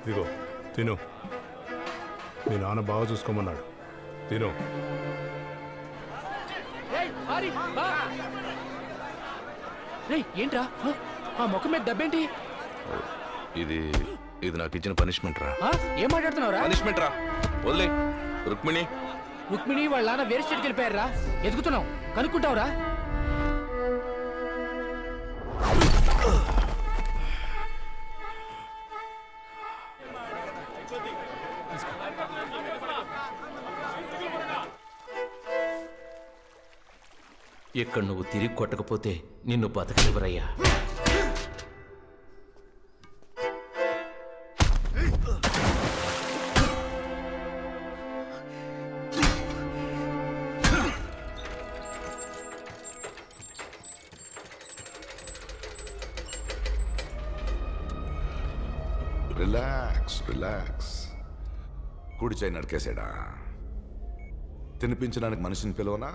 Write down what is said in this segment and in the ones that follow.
ఇదిగో తిను. మీ నాన్న బాగా చూసుకోమన్నాడు, తిను. ఏంట్రా ఆ ముఖం మీద దెబ్బేంటి? ఇది నాకు ఇచ్చిన పనిష్మెంట్ రా. ఏం మాట్లాడుతున్నావురా? పనిష్మెంట్ రా, వదిలే. రుక్మిణి వాళ్ళ నాన్న వేరే స్టేట్కి వెళ్ళిపోయారా? ఎదుగుతున్నావు, కనుక్కుంటావురా? ఇక్కడ నువ్వు తిరిగి కొట్టకపోతే నిన్ను బతకనివ్వరయ్యా. రిలాక్స్. కుడి చేయి నరికేసాడా? తినిపించడానికి మనిషిని పిలవనా?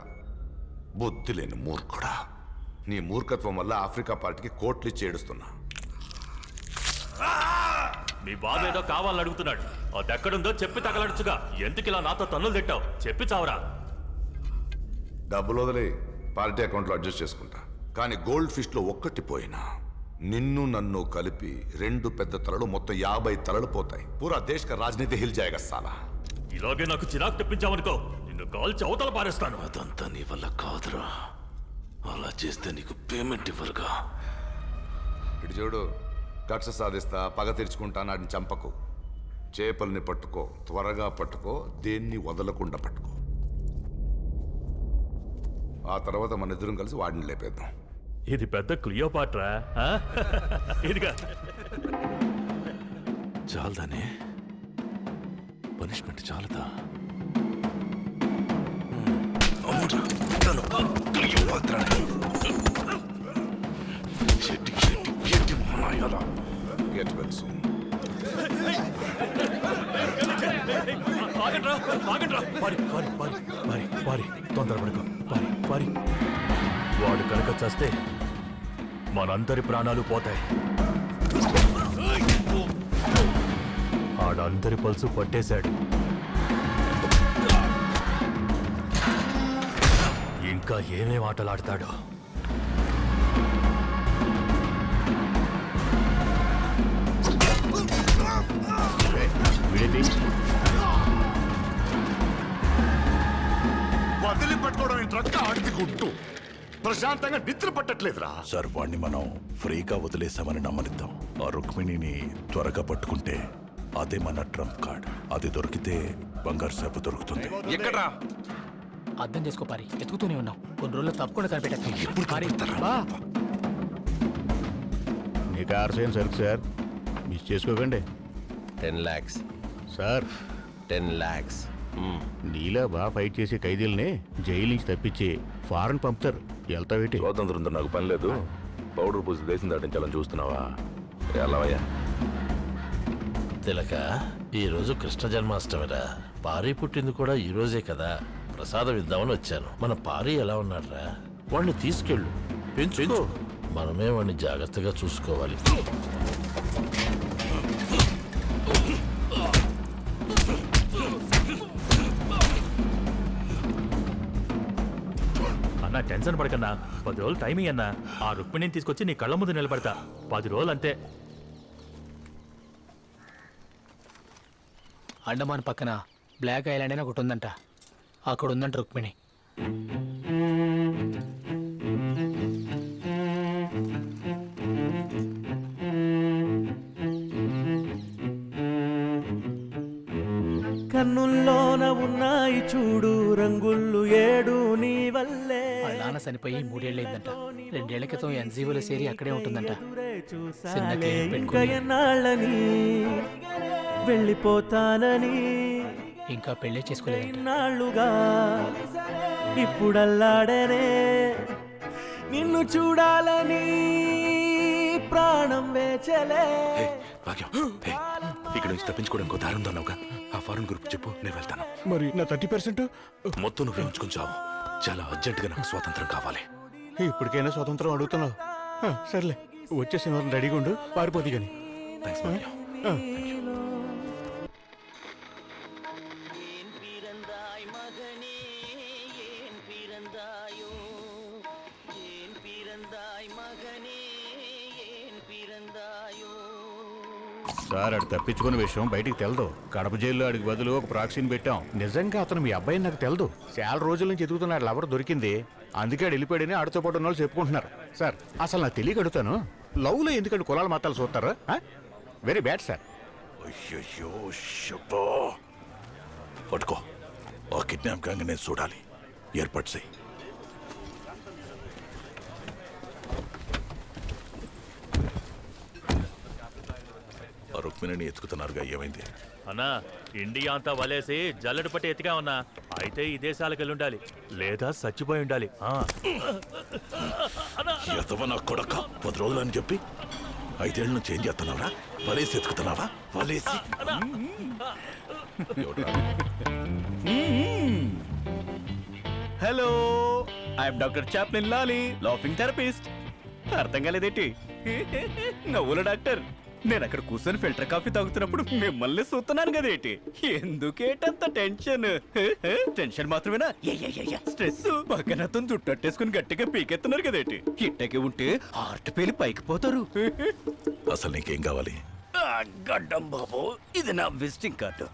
బుద్ధి లేని మూర్ఖుడా. నీ మూర్ఖత్వం వల్ల ఆఫ్రికా పార్టీకి కోట్లు ఇచ్చి ఏడుస్తున్నా. మీ బాబు ఏదో కావాలని అడుగుతున్నాడు. అదెక్కడుందో చెప్పి తగలడుచుగా. ఎందుకు ఇలా నాతో తన్నులు తిట్టావు? చెప్పి చావరా. డబ్బులు వదిలే, పార్టీ అకౌంట్లో అడ్జస్ట్ చేసుకుంటా. కానీ గోల్డ్ ఫిష్ లో ఒక్కటి పోయినా నిన్ను నన్ను కలిపి 2 పెద్ద తలలు మొత్తం 50 తలలు పోతాయి. పూరా దేశ్ కా రాజనీతి హిల్ జాయేగా సాలా. ఇలాగే నాకు చిరాకు తెప్పించావనుకో, నిన్ను కాల్చి అవతల పారేస్తాను. అదంతా నీ వల్ల కాదురా. అలా చేస్తే నీకు పేమెంట్ ఇవ్వరుగా. ఇటు చూడు, కక్ష సాధిస్తా, పగ తెరుచుకుంటా, నాటిని చంపకు. చేపల్ని పట్టుకో, త్వరగా పట్టుకో, దేన్ని వదలకుండా పట్టుకో. ఆ తర్వాత మన ఇద్దరం కలిసి వాడిని లేపేద్దాం. ఇది పెద్ద క్లియోపాట్రా. ఇదిగా చాలదానే, పనిష్మెంట్ చాలదా? Get well soon. తొందరపడకు. వాడు కనుక చస్తే మనందరి ప్రాణాలు పోతాయి. ఆడందరి పల్సు పట్టేశాడు. ఇంకా ఏమేం ఆటలాడతాడో. వదిలి పట్టుకోవడం ట్రక్ ఆడికి గుట్టు. ప్రశాంతంగా నిద్ర పట్టట్లేదురా. సార్, వాడిని మనం ఫ్రీగా వదిలేసామని నమ్మనిద్దాం. ఆ రుక్మిణిని త్వరగా పట్టుకుంటే అదే మన ట్రంప్ కార్డ్. అది దొరికితే బంగారు సేపు దొరుకుతుంది. ఎక్కడ్రా? అర్థం చేసుకో పారి, ఎత్తుకుతూనే ఉన్నావు. కొన్ని రోజులు తప్పకుండా కనిపెట్టా. మీ కార్ సేమ్ సరుకు సార్, మిస్ చేసుకోకండి. 10 lakhs సార్, 10 lakhs. నీలా బాగా ఫైట్ చేసే ఖైదీల్ని జైలు నుంచి తప్పించి ఫారెన్ పంపుతారు. వెళ్తావేటి? స్వాతంత్రంతో నాకు పని లేదు. పౌడర్ పూసి దేశం దాటించాలని చూస్తున్నావా? ఎలావయ్యా? తిలక, ఈరోజు కృష్ణ జన్మాష్టమిరా. పారి పుట్టింది కూడా ఈ రోజే కదా. ప్రసాదం ఇద్దామని వచ్చాను. మన పారి ఎలా ఉన్నాడ్రా? వాడిని తీసుకెళ్ళు, పెంచు. మనమే వాడిని జాగ్రత్తగా చూసుకోవాలి. అన్నా, టెన్షన్ పడకన్నా. 10 రోజులు టైం అన్నా. ఆ రుక్మిణిని తీసుకొచ్చి నీ కళ్ళ ముందు నిలబడతా. 10 రోజులు అంతే. అండమాన్ పక్కన బ్లాక్ ఐలాండ్ అని ఒకటి ఉందంట. అక్కడ ఉందంట రుక్మిణి. కన్నుల్లోన ఉన్నాయి చూడు రంగుళ్ళు 7 నీ వల్లే. వాళ్ళ నాన్న చనిపోయి 3 ఏళ్ళైందంట. 2 ఏళ్ల క్రితం ఎన్జీఓలో చేరి అక్కడే ఉంటుందంట. చిన్న క్లినిక్ పెట్టుకుని ఎన్నాళ్ళని వెళ్ళిపోతానని ఇంకా పెళ్లి చేసుకోలేదంట. నాళ్ళుగా ఇప్పుడల్లాడనే నిన్ను చూడాలని ప్రాణ ప్రాణం వేచలే. భాగ్యం ఇక్కడ నుంచి తప్పించుకోవడం ఇంకో దారి ఉందన్నావుగా, ఆ ఫారెన్ గ్రూప్ చెప్పు, నేను వెళ్తాను. మరి నా 30%? మొత్తం నువ్వే ఉంచుకొని చావు. చాలా అర్జెంటుగా నాకు స్వాతంత్రం కావాలి. ఇప్పటికైనా స్వతంత్రం అడుగుతున్నావు. సర్లే, వచ్చే శనివారం రెడీగా ఉండు, పారిపోతే కానీ. థ్యాంక్స్ భాగ్యం. సార్, అడు తప్పించుకున్న విషయం బయటికి తెలదు. కడప జైల్లో అడిగి బదులు ఒక ప్రాక్సీని పెట్టాం. నిజంగా అతను మీ అబ్బాయి నాకు తెలదు. చాలా రోజుల నుంచి ఎదుగుతున్నాడు, లవర్ దొరికింది, అందుకే ఆడు వెళ్ళిపోయాడని ఆడితో పాటు ఉన్న వాళ్ళు చెప్పుకుంటున్నారు. సార్, అసలు నాకు తెలియక అడుగుతాను, లవ్లో ఎందుకంటే కులాల మతాలు చూస్తారు? Very bad sir. అయ్యయ్యో, శబ్బా. పట్టుకో, ఆ కిడ్నాప్ గ్యాంగ్ నేను చూడాలి. ఏర్పాటు చేయి. ఆ రుక్మిణిని ఎత్తుకుతున్నారుగా, ఏమైంది? అన్నా, ఇండియా అంతా వలేసి జల్లెడ పట్టి ఎత్తిగా ఉన్నా. అయితే ఈ దేశాలకు వెళ్ళి ఉండాలి, లేదా చచ్చిపోయి ఉండాలి. ఎదవ నా కొడక, 10 రోజులు అని చెప్పి 5 ఏళ్ళ నుంచి ఏం చేస్తున్నావురా? వలేసి ఎత్తుకుతున్నావా? వలేసి. ఎవడ్రా? Hello, I'm doctor Chaplin Lali, laughing therapist. అర్థం కాలేదేంటి? నవ్వుల డాక్టర్. నేను అక్కడ కూర్చొని ఫిల్టర్ కాఫీ తాగుతున్నప్పుడు మిమ్మల్ని చూస్తున్నాను కదేంటి? ఎందుకేటంత టెన్షన్? టెన్షన్ మాత్రమేనా? స్ట్రెస్. పక్కన అతను జుట్టట్టేసుకుని గట్టిగా పీకెత్తున్నారు కదేంటి? ఇట్టకి ఉంటే హార్ట్ పేలి పైకి పోతారు. అసలు నీకేం కావాలి? గడ్డం బాబు, ఇది నా విజిటింగ్ కార్డు.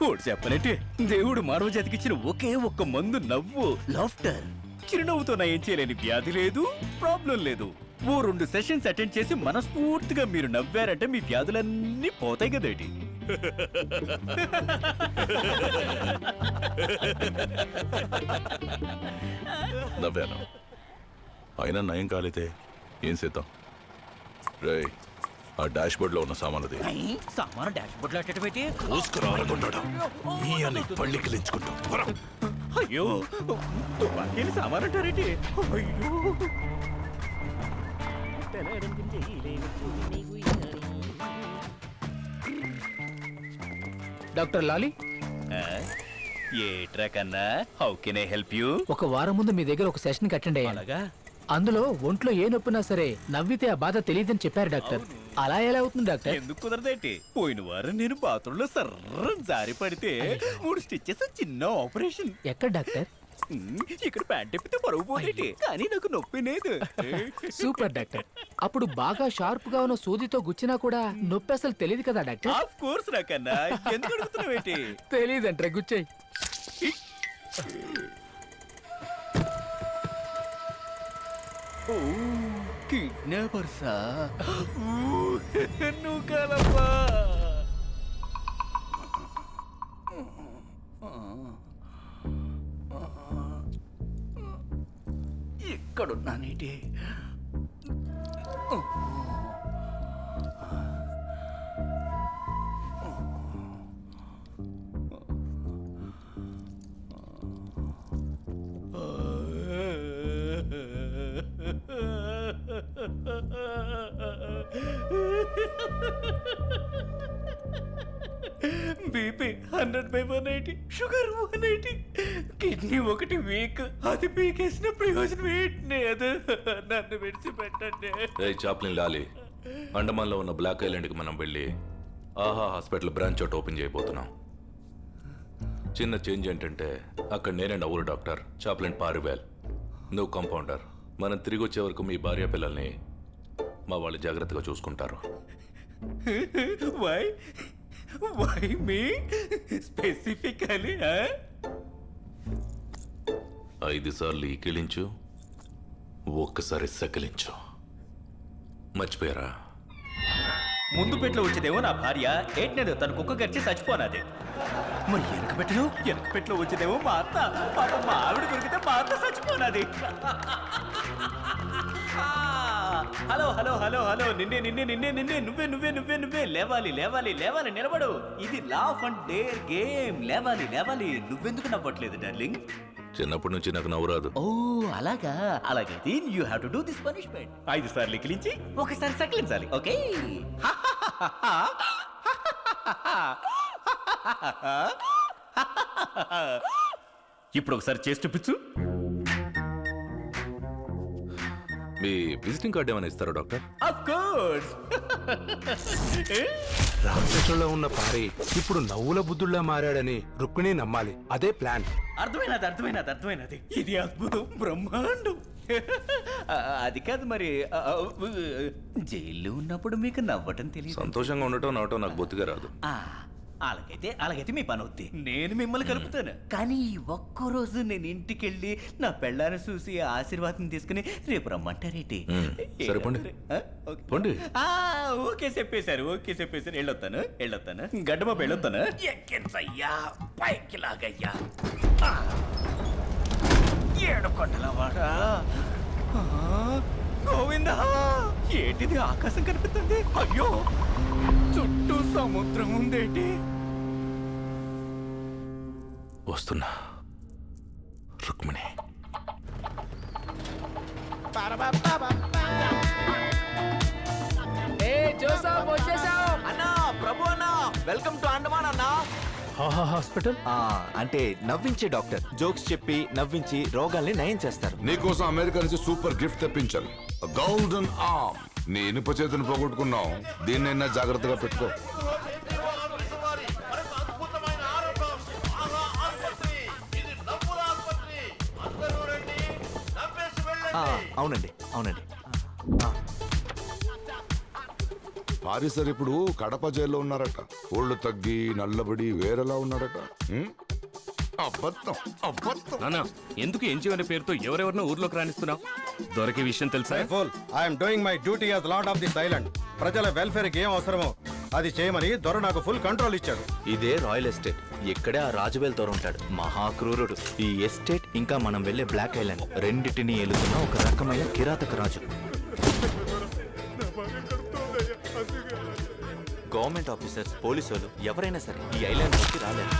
ఓడి చెప్పలేంటి, దేవుడు మానవ జాతికిచ్చిన ఒకే ఒక్క మందు నవ్వు, లాఫ్టర్. చిరునవ్వుతో నా ఏం చేయలేని వ్యాధి లేదు, ప్రాబ్లం లేదు. ఓ 2 సెషన్స్ అటెండ్ చేసి మనస్ఫూర్తిగా మీరు నవ్వారంటే మీ వ్యాధులన్నీ పోతాయి కదేటి. నవ్వాను, అయినా నయం కాలేతే ఏం చేద్దాం? రే, ఆ డాష్ బోర్డ్ లో ఉన్న సామానుది. సామాను డాష్ బోర్డ్ లో అట్టేటి? చూసుకురాలనుకున్నాడు మీ అని పళ్ళికి లించుకుంటాం. అయ్యో, తుపాకీని సామాను అంటారేంటి? అయ్యో, డాక్టర్ లాలీ, ఏట్రా కన్నా, how can I help you? ఒక వారం ముందు మీ దగ్గర ఒక సెషన్ అటెండ్ అయ్యాను. అలాగా? అందులో ఒంట్లో ఏ నొప్పినా సరే నవ్వితే ఆ బాధ తెలియదని చెప్పారు డాక్టర్. అలా ఎలా అవుతుంది డాక్టర్? ఎందుకు కుదరదేంటి? పోయిన వారం నేను బాత్రూంలో సర్రం జారి పడితే 3 స్టిచ్చెస్, చిన్న ఆపరేషన్. ఎక్కడ డాక్టర్? ఇక్కడ ప్యాంట్ తిప్పితే పరుగు పోతేటి, కానీ నాకు నొప్పి లేదు. Super doctor. అప్పుడు బాగా షార్ప్ గా ఉన్న సూదితో గుచ్చినా కూడా నొప్పి అసలు తెలియదు కదా డాక్టర్? ఆఫ్ కోర్స్ నాకన్నా, ఎందుకు అడుగుతున్నావేంటి? తెలియదంటే గుచ్చాయి. ఓ, కిడ్నాపర్సా? నువ్వు కాదమ్మా. ఎక్కడున్నానేటి? బీపీ 100/180, షుగర్ 180, కిడ్నీ ఒకటి వీక్. అది పీకేసిన ప్రయోజనం ఏంటి? నన్ను విడిచిపెట్టండి. చాప్లిన్ లాలీ, అండమాన్లో ఉన్న బ్లాక్ ఐలాండ్కి మనం వెళ్ళి ఆహా హాస్పిటల్ బ్రాంచ్ అవుట్ ఓపెన్ చేయబోతున్నాం. చిన్న చేంజ్ ఏంటంటే అక్కడ నేనే నవ్వులు డాక్టర్, చాప్లిన్ పారివేల్, నువ్వు కంపౌండర్. మనం తిరిగి వచ్చే వరకు మీ భార్య పిల్లల్ని మా వాళ్ళు జాగ్రత్తగా చూసుకుంటారు. Why me specifically? 5 సార్లు ఈకిలించు, ఒక్కసారి సకిలించు. మర్చిపోయారా? ముందు పెట్లో వచ్చేదేమో నా భార్య, ఏట్నేదో తన కుక్క గడిచి చచ్చిపోనాది. మరి వెనక పెట్లో వచ్చేదేమో మా అత్త. పాప మా ఆవిడ దొరికితే మా అత్త చచ్చిపోనాది. హలో హలో హలో హలో, నువ్వే లేవాలి, నిలబడు. ఇది లాఫ్ అండ్ డేర్ గేమ్. లేవాలి. నువ్వెందుకు నవ్వట్లేదు డార్లింగ్? చిన్నప్పటి నుంచి నాకు నవ్వు రాదు. ఓ అలాగా, అలాగైతే you have to do this punishment. 5 సార్లు ఎక్కిలించి ఒకసారి సకిలించాలి. ఓకే? ఇప్పుడు ఒకసారి చేసి చూపించు. మీ విజిటింగ్ కార్డ్ ఏమైనా ఇస్తారా డాక్టర్? Of course. రాక్షసుల్లో ఉన్న పారి ఇప్పుడు నవ్వుల బుద్ధుల్లా మారాడని రుక్మిణి నమ్మాలి. అదే ప్లాన్. అర్థమైనది. ఇది అద్భుతం, బ్రహ్మాండం. అది కాదు మరి, జైల్లో ఉన్నప్పుడు మీకు నవ్వటం తెలియదు. సంతోషంగా ఉండటం నవ్వటం నాకు బొత్తిగా రాదు. అలాగైతే మీ పని అవుద్ది. నేను మిమ్మల్ని కలుపుతాను. కానీ ఈ ఒక్కరోజు నేను ఇంటికెళ్ళి నా పెళ్ళాన్ని చూసి ఆశీర్వాదం తీసుకుని రేపు రమ్మంటారేటి? సరే, పోండి. పోండి. ఓకే చెప్పేశారు. వెళ్ళొస్తాను. గడ్డబాబు వెళ్ళొస్తాను. ఎక్కించయ్యా, పైకి లాగయ్యా. ఏడు కొండలవాడా, గోవిందా, ఏంటిది ఆకాశం కనిపిస్తుంది? అయ్యో, చుట్టూ సముద్రం ఉందేంటి? వస్తున్నా రుక్మిణి. అన్నా, ప్రభు అన్నా, వెల్కమ్ టు అండమాన్ అన్నా. హాస్పిటల్ అంటే నవ్వించే డాక్టర్. జోక్స్ చెప్పి నవ్వించి రోగాల్ని నయం చేస్తారు. నీకోసం అమెరికా నుంచి సూపర్ గిఫ్ట్ తెప్పించాను, గోల్డెన్ ఆర్మ్. నీ ఇనుప చేతిని పోగొట్టుకున్నావు, దీన్నైనా జాగ్రత్తగా పెట్టుకో. అవునండి. పారిసర్ ఇప్పుడు కడప జైల్లో ఉన్నారట. ఒళ్ళు తగ్గి నల్లబడి వేరేలా ఉన్నాడట. అబద్ధం. ఎందుకు ఎంజీఓ పేరుతో ఎవరెవరినో ఊర్లోకి రాణిస్తున్నావు? దొరికే విషయం తెలుసా? I'm doing my duty as lord of this island. ప్రజల వెల్ఫేర్ కి ఏం అవసరమో అది చేయమని దొర నాకు ఫుల్ కంట్రోల్ ఇచ్చాడు. ఇదే రాయల్ ఎస్టేట్. ఇక్కడే ఆ రాజువేల్ తోర ఉంటాడు, మహాక్రూరుడు. ఈ ఎస్టేట్ ఇంకా మనం వెళ్ళే బ్లాక్ ఐలాండ్ రెండిటిని ఏలుతున్న ఒక రకమైన కిరాతక రాజు. గవర్నమెంట్ ఆఫీసర్స్, పోలీసు వాళ్ళు ఎవరైనా సరే ఈ ఐలాండ్ నుంచి రాలేరు.